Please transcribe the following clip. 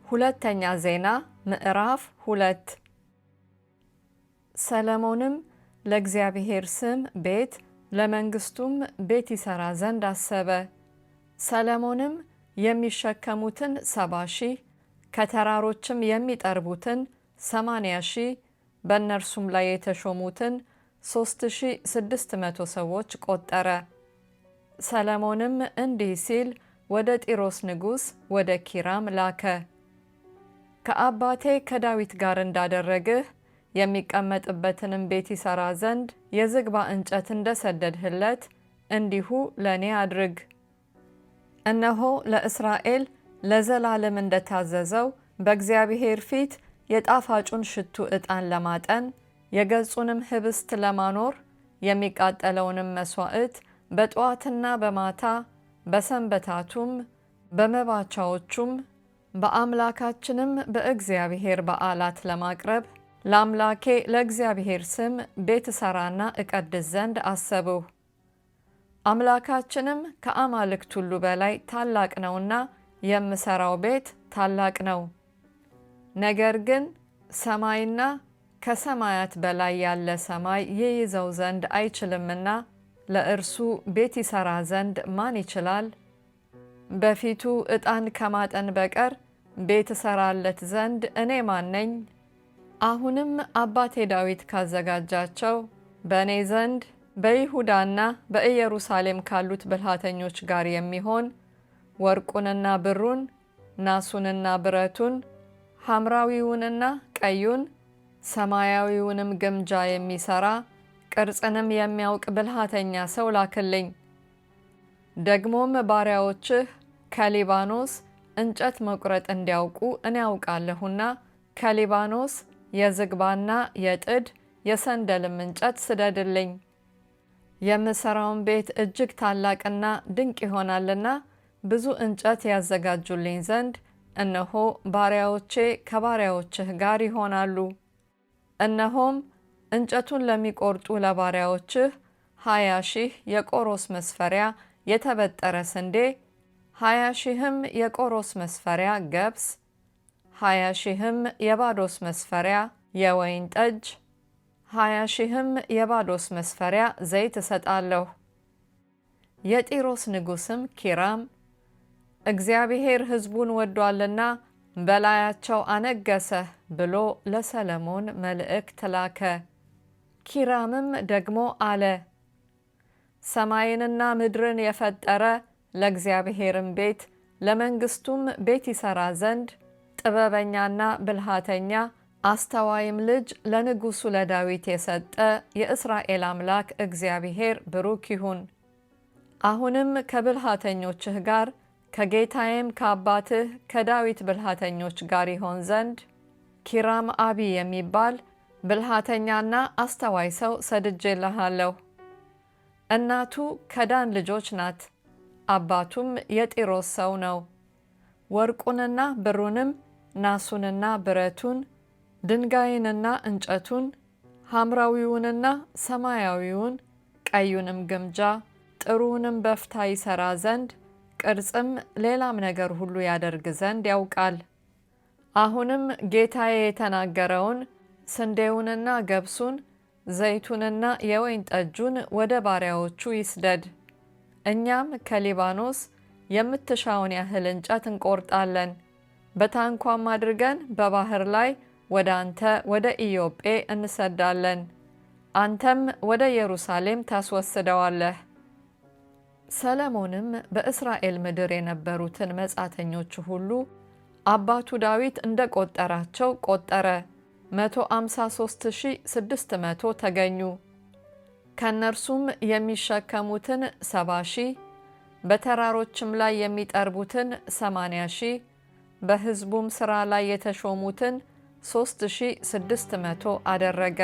ሁለተኛ ዜና ምዕራፍ 2 ሰሎሞንም ለእግዚአብሔር ስም ቤት ለመንግስቱም ቤት ይሰራ ዘንድ አሰበ። ሰሎሞንም የሚሸከሙትን 70,000 ከተራሮችም የሚጠርቡትን 80,000 በእነርሱም ላይ የተሾሙትን 3,600 ሰዎች ቆጠረ። ሰሎሞንም እንዲህ ሲል ወደ ጢሮስ ንጉሥ ወደ ኪራም ላከ። ከአባቴ ከዳዊት ጋር እንዳደረግህ የሚቀመጥበትንም ቤት ይሰራ ዘንድ የዝግባ እንጨት እንደሰደድህለት እንዲሁ ለእኔ አድርግ። እነሆ ለእስራኤል ለዘላለም እንደታዘዘው በእግዚአብሔር ፊት የጣፋጩን ሽቱ ዕጣን ለማጠን የገጹንም ህብስት ለማኖር የሚቃጠለውንም መሥዋዕት በጠዋትና በማታ በሰንበታቱም በመባቻዎቹም በአምላካችንም በእግዚአብሔር በዓላት ለማቅረብ ለአምላኬ ለእግዚአብሔር ስም ቤት እሰራና እቀድስ ዘንድ አሰብሁ። አምላካችንም ከአማልክት ሁሉ በላይ ታላቅ ነውና የምሰራው ቤት ታላቅ ነው። ነገር ግን ሰማይና ከሰማያት በላይ ያለ ሰማይ ይይዘው ዘንድ አይችልምና ለእርሱ ቤት ይሰራ ዘንድ ማን ይችላል? በፊቱ ዕጣን ከማጠን በቀር ቤት እሰራለት ዘንድ እኔ ማን ነኝ? አሁንም አባቴ ዳዊት ካዘጋጃቸው በእኔ ዘንድ በይሁዳና በኢየሩሳሌም ካሉት ብልሃተኞች ጋር የሚሆን ወርቁንና ብሩን፣ ናሱንና ብረቱን፣ ሐምራዊውንና ቀዩን፣ ሰማያዊውንም ግምጃ የሚሰራ ቅርጽንም የሚያውቅ ብልሃተኛ ሰው ላክልኝ። ደግሞም ባሪያዎችህ ከሊባኖስ እንጨት መቁረጥ እንዲያውቁ እኔ ያውቃለሁና ከሊባኖስ የዝግባና የጥድ የሰንደልም እንጨት ስደድልኝ። የምሰራውን ቤት እጅግ ታላቅና ድንቅ ይሆናልና ብዙ እንጨት ያዘጋጁልኝ ዘንድ እነሆ ባሪያዎቼ ከባሪያዎችህ ጋር ይሆናሉ። እነሆም እንጨቱን ለሚቆርጡ ለባሪያዎችህ 20,000 የቆሮስ መስፈሪያ የተበጠረ ስንዴ፣ 20,000ም የቆሮስ መስፈሪያ ገብስ፣ 20,000ም የባዶስ መስፈሪያ የወይን ጠጅ፣ 20,000ም የባዶስ መስፈሪያ ዘይት እሰጣለሁ። የጢሮስ ንጉሥም ኪራም እግዚአብሔር ሕዝቡን ወዷልና በላያቸው አነገሰህ ብሎ ለሰሎሞን መልእክት ላከ። ኪራምም ደግሞ አለ፣ ሰማይንና ምድርን የፈጠረ ለእግዚአብሔርም ቤት ለመንግስቱም ቤት ይሰራ ዘንድ ጥበበኛና ብልሃተኛ አስተዋይም ልጅ ለንጉሡ ለዳዊት የሰጠ የእስራኤል አምላክ እግዚአብሔር ብሩክ ይሁን። አሁንም ከብልሃተኞችህ ጋር ከጌታዬም ከአባትህ ከዳዊት ብልሃተኞች ጋር ይሆን ዘንድ ኪራም አቢ የሚባል ብልሃተኛና አስተዋይ ሰው ሰድጄልሃለሁ። እናቱ ከዳን ልጆች ናት፣ አባቱም የጢሮስ ሰው ነው። ወርቁንና ብሩንም ናሱንና ብረቱን ድንጋይንና እንጨቱን ሐምራዊውንና ሰማያዊውን ቀዩንም ግምጃ ጥሩውንም በፍታ ይሰራ ዘንድ ቅርጽም ሌላም ነገር ሁሉ ያደርግ ዘንድ ያውቃል። አሁንም ጌታዬ የተናገረውን ስንዴውንና ገብሱን ዘይቱንና የወይን ጠጁን ወደ ባሪያዎቹ ይስደድ። እኛም ከሊባኖስ የምትሻውን ያህል እንጨት እንቆርጣለን፣ በታንኳም አድርገን በባህር ላይ ወደ አንተ ወደ ኢዮጴ እንሰዳለን። አንተም ወደ ኢየሩሳሌም ታስወስደዋለህ። ሰሎሞንም በእስራኤል ምድር የነበሩትን መጻተኞች ሁሉ አባቱ ዳዊት እንደ ቆጠራቸው ቆጠረ። 153,600 ተገኙ። ከእነርሱም የሚሸከሙትን 70,000 በተራሮችም ላይ የሚጠርቡትን 80,000 በሕዝቡም ሥራ ላይ የተሾሙትን 3,600 አደረገ።